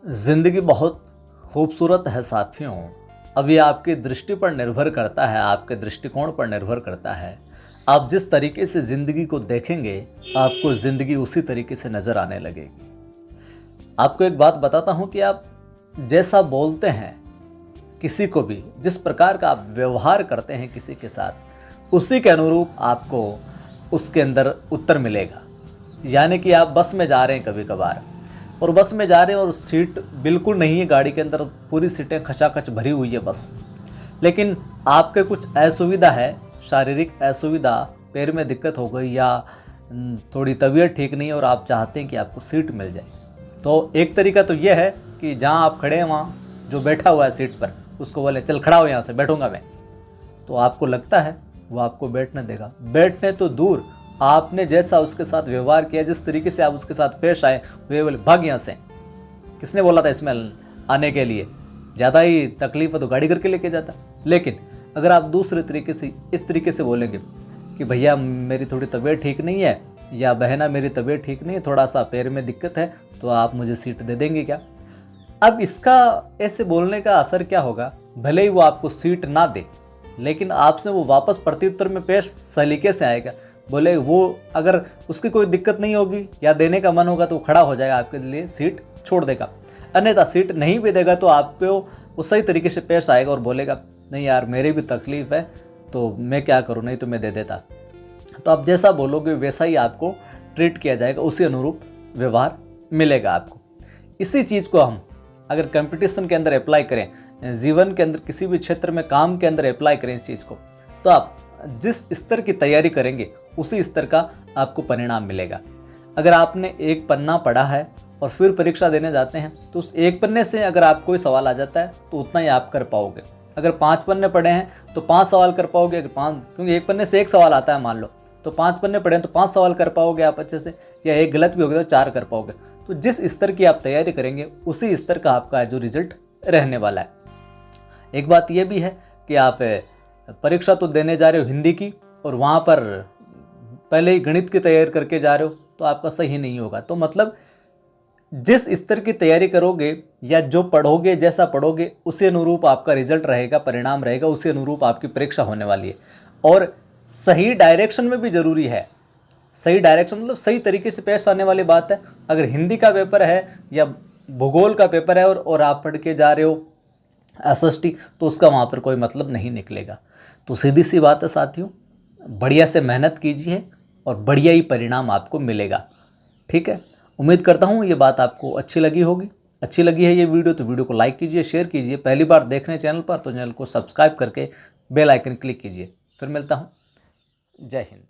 ज़िंदगी बहुत खूबसूरत है साथियों। अब ये आपकी दृष्टि पर निर्भर करता है, आपके दृष्टिकोण पर निर्भर करता है। आप जिस तरीके से ज़िंदगी को देखेंगे, आपको ज़िंदगी उसी तरीके से नज़र आने लगेगी। आपको एक बात बताता हूँ कि आप जैसा बोलते हैं किसी को भी, जिस प्रकार का आप व्यवहार करते हैं किसी के साथ, उसी के अनुरूप आपको उसके अंदर उत्तर मिलेगा। यानी कि आप बस में जा रहे हैं कभी कभार, और बस में जा रहे हैं और सीट बिल्कुल नहीं है गाड़ी के अंदर, पूरी सीटें खचाखच भरी हुई है बस, लेकिन आपके कुछ असुविधा है, शारीरिक असुविधा, पैर में दिक्कत हो गई या थोड़ी तबीयत ठीक नहीं है और आप चाहते हैं कि आपको सीट मिल जाए। तो एक तरीका तो ये है कि जहाँ आप खड़े हैं वहाँ जो बैठा हुआ है सीट पर उसको बोले चल खड़ा हो यहाँ से, बैठूंगा मैं। तो आपको लगता है वो आपको बैठने देगा। बैठने तो दूर, आपने जैसा उसके साथ व्यवहार किया, जिस तरीके से आप उसके साथ पेश आए, वे बोले भाग यहाँ से। किसने बोला था इसमें आने के लिए? ज़्यादा ही तकलीफ है तो गाड़ी करके लेके जाता। लेकिन अगर आप दूसरे तरीके से इस तरीके से बोलेंगे कि भैया मेरी थोड़ी तबीयत ठीक नहीं है, या बहना मेरी तबीयत ठीक नहीं है, थोड़ा सा पैर में दिक्कत है, तो आप मुझे सीट दे देंगे क्या? अब इसका ऐसे बोलने का असर क्या होगा? भले ही वो आपको सीट ना दे, लेकिन आपसे वो वापस प्रत्युत्तर में पेश सलीके से आएगा। बोले वो अगर उसकी कोई दिक्कत नहीं होगी या देने का मन होगा तो खड़ा हो जाएगा, आपके लिए सीट छोड़ देगा। अन्यथा सीट नहीं भी देगा तो आपको वो सही तरीके से पेश आएगा और बोलेगा नहीं यार मेरी भी तकलीफ़ है तो मैं क्या करूँ, नहीं तो मैं दे देता। तो आप जैसा बोलोगे वैसा ही आपको ट्रीट किया जाएगा, उसी अनुरूप व्यवहार मिलेगा आपको। इसी चीज़ को हम अगर कंपटीशन के अंदर अप्लाई करें, जीवन के अंदर किसी भी क्षेत्र में काम के अंदर अप्लाई करें इस चीज़ को, तो आप जिस स्तर की तैयारी करेंगे उसी स्तर का आपको परिणाम मिलेगा। अगर आपने एक पन्ना पढ़ा है और फिर परीक्षा देने जाते हैं तो उस एक पन्ने से अगर आपको कोई सवाल आ जाता है तो उतना ही आप कर पाओगे। अगर 5 पन्ने पढ़े हैं तो 5 सवाल कर पाओगे, अगर 5, क्योंकि एक पन्ने से एक सवाल आता है मान लो, तो 5 पन्ने पढ़े हैं तो 5 सवाल कर पाओगे आप अच्छे से, या एक गलत भी हो गया तो 4 कर पाओगे। तो जिस स्तर की आप तैयारी करेंगे उसी स्तर का आपका जो रिजल्ट रहने वाला है। एक बात यह भी है कि आप परीक्षा तो देने जा रहे हो हिंदी की, और वहाँ पर पहले ही गणित की तैयारी करके जा रहे हो, तो आपका सही नहीं होगा। तो मतलब जिस स्तर की तैयारी करोगे या जो पढ़ोगे, जैसा पढ़ोगे, उसी अनुरूप आपका रिजल्ट रहेगा, परिणाम रहेगा, उसी अनुरूप आपकी परीक्षा होने वाली है। और सही डायरेक्शन में भी ज़रूरी है। सही डायरेक्शन मतलब सही तरीके से पेश आने वाली बात है। अगर हिंदी का पेपर है या भूगोल का पेपर है और आप पढ़ के जा रहे हो एसएसटी, तो उसका वहाँ पर कोई मतलब नहीं निकलेगा। तो सीधी सी बात है साथियों, बढ़िया से मेहनत कीजिए और बढ़िया ही परिणाम आपको मिलेगा। ठीक है, उम्मीद करता हूँ ये बात आपको अच्छी लगी होगी। अच्छी लगी है ये वीडियो तो वीडियो को लाइक कीजिए, शेयर कीजिए। पहली बार देख रहे हैं चैनल पर तो चैनल को सब्सक्राइब करके बेल आइकन क्लिक कीजिए। फिर मिलता हूँ। जय हिंद।